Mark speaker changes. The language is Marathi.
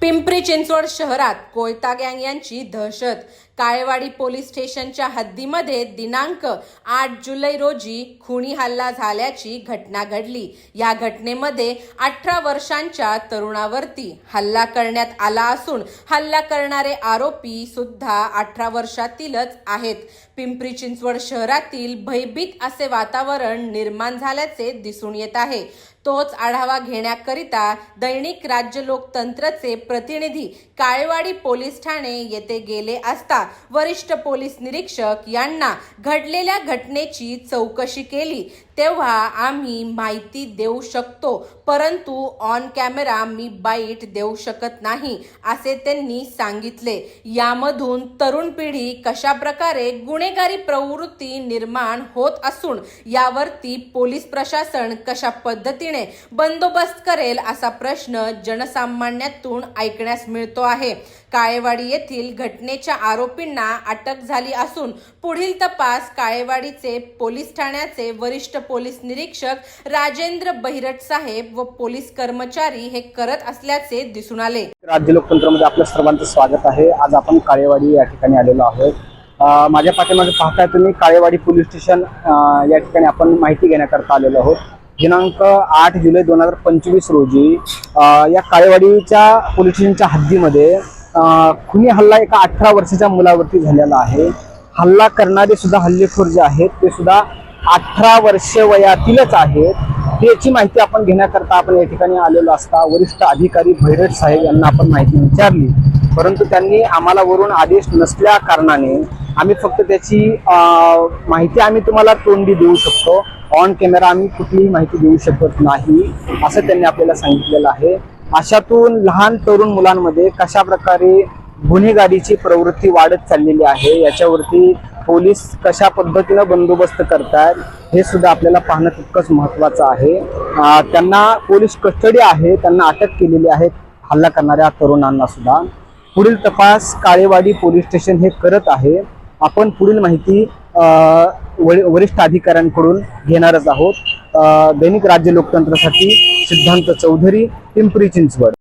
Speaker 1: पिंपरी चिंचवड शहरात कोयता गँग यांची दहशत। काळेवाडी पोलीस स्टेशनच्या हद्दीमध्ये दिनांक 8 जुलै रोजी खुनी हल्ला झाल्याची घटना घडली। या घटनेमध्ये 18 वर्षांच्या तरुणावरती हल्ला करण्यात आला असून हल्ला करणारे आरोपी सुद्धा 18 वर्षातीलच आहेत। पिंपरी चिंचवड शहरातील भयभीत असे वातावरण निर्माण झाल्याचे दिसून येत आहे। तोच आढावा घेण्याकरिता दैनिक राज्य लोकतंत्रचे प्रतिनिधी काळेवाडी पोलीस ठाणे येथे गेले असता वरिष्ठ पोलीस निरीक्षक यांना घडलेल्या घटनेची चौकशी केली तेव्हा आम्ही माहिती देऊ शकतो, परंतु ऑन कॅमेरा मी बाईट देऊ शकत नाही असे त्यांनी सांगितले। यामधून तरुण पिढी कशा प्रकारे गुन्हेगारी प्रवृत्ती निर्माण होत असून यावरती पोलीस प्रशासन कशा पद्धतीने बंदोबस्त करेल असा प्रश्न जनसामान्यातून ऐकण्यास मिळतो आहे। काळेवाडी येथील घटनेच्या आरोपींना अटक झाली असून पुढील तपास काळेवाडीचे पोलीस ठाण्याचे वरिष्ठ पोलीस निरीक्षक राजेंद्र बहिरट साहेब व पोलीस कर्मचारी हे करत असल्याचे दिसून आले।
Speaker 2: राज्य लोकतंत्रमध्ये आपलं सर्वांचं स्वागत आहे। आज आपण काळेवाडी या ठिकाणी आलेलो आहोत। माझ्या पाठीमागे पाहताय तुम्ही काळेवाडी पोलीस स्टेशन या ठिकाणी आपण माहिती घेण्याकरता आलेलो आहोत। दिनांक 8 जुलै 2025 रोजी या काळेवाडीच्या पोलीस स्टेशनच्या हद्दीमध्ये खुनी हल्ला एका 18 वर्षाच्या मुलावरती झालेला आहे। हल्ला करणारे सुद्धा हल्लेखोर जे आहेत ते सुद्धा 18 वर्ष वयातीलच आहेत। याची माहिती आपण घेण्याकरता आपण या ठिकाणी आलेलो असता वरिष्ठ अधिकारी भैरट साहेब यांना आपण माहिती विचारली, परंतु त्यांनी आम्हाला वरून आदेश नसल्या कारणाने आम्ही फक्त त्याची माहिती आम्ही तुम्हाला तोंडी देऊ शकतो, ऑन कॅमेरा आम्ही कुठलीही माहिती देऊ शकत नाही असं त्यांनी आपल्याला सांगितलेलं आहे। अशातून लहान तरुण मुलांमध्ये कशा प्रकारे गुन्हेगारीची प्रवृत्ती वाढत चाललेली आहे याच्यावरती पोलीस कशा पद्धतीने बंदोबस्त करतात हे सुद्धा आपल्याला पाहणं तितकंच महत्त्वाचं आहे। त्यांना पोलीस कस्टडी आहे, त्यांना अटक केलेली आहे हल्ला करणाऱ्या तरुणांना सुद्धा। पुढील तपास काळेवाडी पोलीस स्टेशन हे करत आहे। आपण पुढील माहिती वरिष्ठ अधिकाऱ्यांकडून घेणारच आहोत। दैनिक राज्य लोकतंत्रासाठी सिद्धांत चौधरी, पिंपरी चिंचवड।